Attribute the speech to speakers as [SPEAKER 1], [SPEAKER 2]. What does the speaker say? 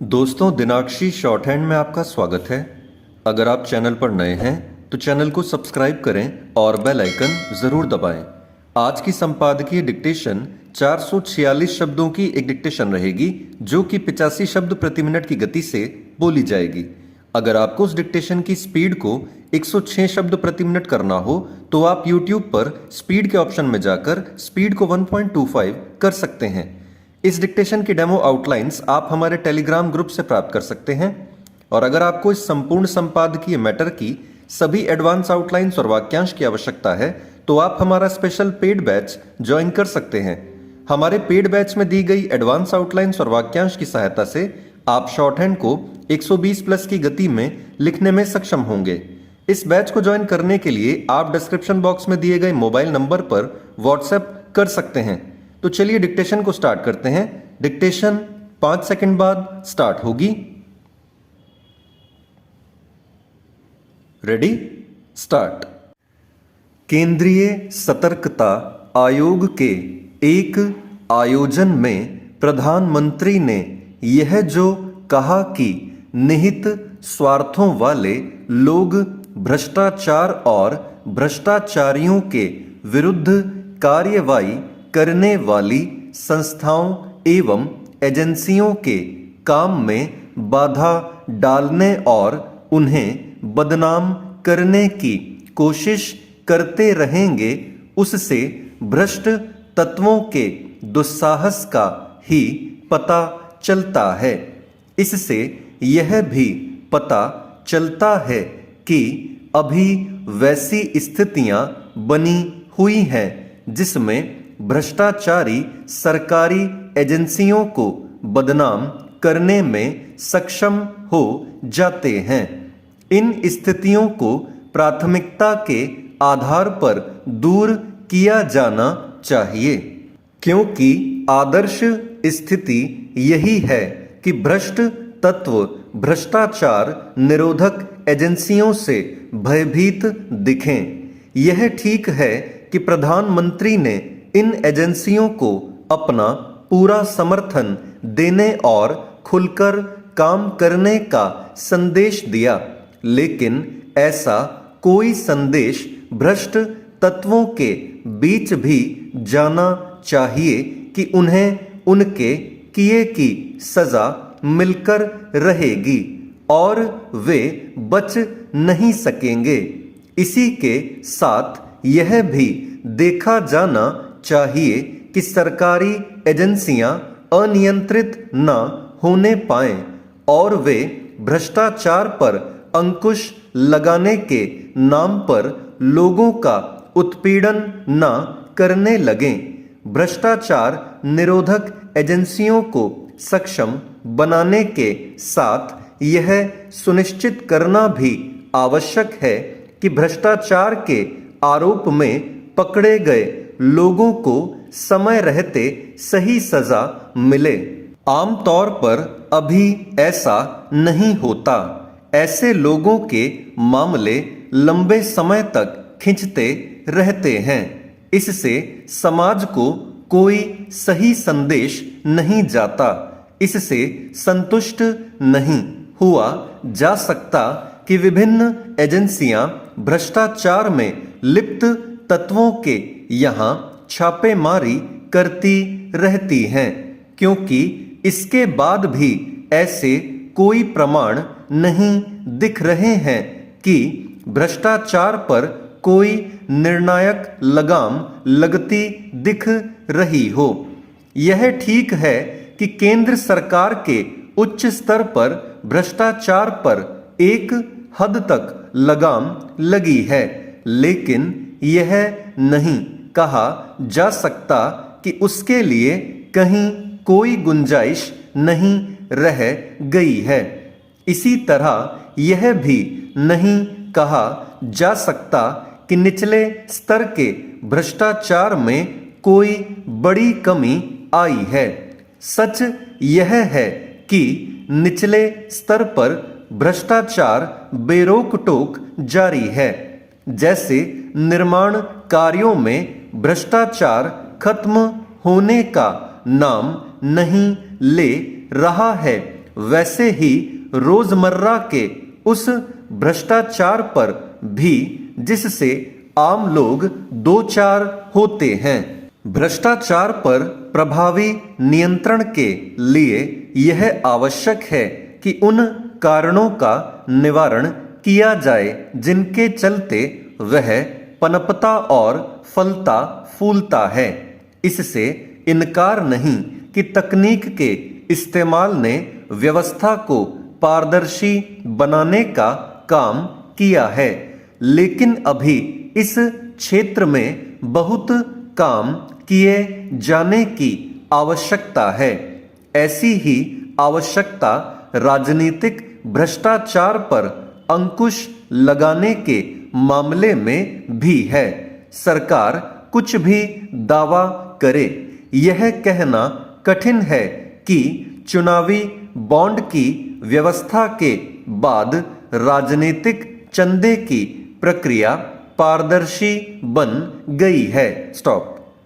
[SPEAKER 1] दोस्तों, दिनाक्षी short hand में आपका स्वागत है। अगर आप चैनल पर नए हैं तो चैनल को सब्सक्राइब करें और बेल आइकन ज़रूर दबाएं। आज की संपादकीय डिक्टेशन 446 शब्दों की एक डिक्टेशन रहेगी जो कि 85 शब्द प्रति मिनट की गति से बोली जाएगी। अगर आपको उस डिक्टेशन की स्पीड को 106 शब्द प्रति मिनट करना हो तो आप YouTube पर स्पीड के ऑप्शन में जाकर स्पीड को 1.25 कर सकते हैं। इस डिक्टेशन की डेमो आउटलाइंस आप हमारे टेलीग्राम ग्रुप से प्राप्त कर सकते हैं। और अगर आपको इस संपूर्ण संपादकीय मैटर की सभी एडवांस आउटलाइंस और वाक्यांश की आवश्यकता है तो आप हमारा स्पेशल पेड बैच ज्वाइन कर सकते हैं। हमारे पेड बैच में दी गई एडवांस आउटलाइंस और वाक्यांश की सहायता से आप शॉर्ट हैंड को 120 प्लस की गति में लिखने में सक्षम होंगे। इस बैच को ज्वाइन करने के लिए आप डिस्क्रिप्शन बॉक्स में दिए गए मोबाइल नंबर पर व्हाट्सएप कर सकते हैं। तो चलिए डिक्टेशन को स्टार्ट करते हैं। डिक्टेशन 5 सेकंड बाद स्टार्ट होगी। Ready, start. केंद्रीय सतर्कता आयोग के एक आयोजन में प्रधानमंत्री ने यह जो कहा कि निहित स्वार्थों वाले लोग भ्रष्टाचार और भ्रष्टाचारियों के विरुद्ध कार्रवाई करने वाली संस्थाओं एवं एजेंसियों के काम में बाधा डालने और उन्हें बदनाम करने की कोशिश करते रहेंगे, उससे भ्रष्ट तत्वों के दुस्साहस का ही पता चलता है। इससे यह भी पता चलता है कि अभी वैसी स्थितियां बनी हुई हैं जिसमें भ्रष्टाचारी सरकारी एजेंसियों को बदनाम करने में सक्षम हो जाते हैं। इन स्थितियों को प्राथमिकता के आधार पर दूर किया जाना चाहिए, क्योंकि आदर्श स्थिति यही है कि भ्रष्ट तत्व भ्रष्टाचार निरोधक एजेंसियों से भयभीत दिखें। यह ठीक है कि प्रधानमंत्री ने इन एजेंसियों को अपना पूरा समर्थन देने और खुलकर काम करने का संदेश दिया, लेकिन ऐसा कोई संदेश भ्रष्ट तत्वों के बीच भी जाना चाहिए कि उन्हें उनके किए की सजा मिलकर रहेगी और वे बच नहीं सकेंगे। इसी के साथ यह भी देखा जाना चाहिए कि सरकारी एजेंसियां अनियंत्रित न होने पाएं और वे भ्रष्टाचार पर अंकुश लगाने के नाम पर लोगों का उत्पीड़न न करने लगें। भ्रष्टाचार निरोधक एजेंसियों को सक्षम बनाने के साथ यह सुनिश्चित करना भी आवश्यक है कि भ्रष्टाचार के आरोप में पकड़े गए लोगों को समय रहते सही सजा मिले। आमतौर पर अभी ऐसा नहीं होता। ऐसे लोगों के मामले लंबे समय तक खिंचते रहते हैं। इससे समाज को कोई सही संदेश नहीं जाता। इससे संतुष्ट नहीं हुआ जा सकता कि विभिन्न एजेंसियां भ्रष्टाचार में लिप्त तत्वों के यहाँ छापेमारी करती रहती हैं, क्योंकि इसके बाद भी ऐसे कोई प्रमाण नहीं दिख रहे हैं कि भ्रष्टाचार पर कोई निर्णायक लगाम लगती दिख रही हो। यह ठीक है कि केंद्र सरकार के उच्च स्तर पर भ्रष्टाचार पर एक हद तक लगाम लगी है, लेकिन यह नहीं कहा जा सकता कि उसके लिए कहीं कोई गुंजाइश नहीं रह गई है। इसी तरह यह भी नहीं कहा जा सकता कि निचले स्तर के भ्रष्टाचार में कोई बड़ी कमी आई है। सच यह है कि निचले स्तर पर भ्रष्टाचार बेरोक टोक जारी है। जैसे निर्माण कार्यों में भ्रष्टाचार खत्म होने का नाम नहीं ले रहा है, वैसे ही रोजमर्रा के उस भ्रष्टाचार पर भी जिससे आम लोग दो चार होते हैं। भ्रष्टाचार पर प्रभावी नियंत्रण के लिए यह आवश्यक है कि उन कारणों का निवारण किया जाए जिनके चलते वह पनपता और फलता फूलता है। इससे इनकार नहीं कि तकनीक के इस्तेमाल ने व्यवस्था को पारदर्शी बनाने का काम किया है, लेकिन अभी इस क्षेत्र में बहुत काम किए जाने की आवश्यकता है। ऐसी ही आवश्यकता राजनीतिक भ्रष्टाचार पर अंकुश लगाने के मामले में भी है। सरकार कुछ भी दावा करे, यह कहना कठिन है कि चुनावी बॉन्ड की व्यवस्था के बाद राजनीतिक चंदे की प्रक्रिया पारदर्शी बन गई है। स्टॉप।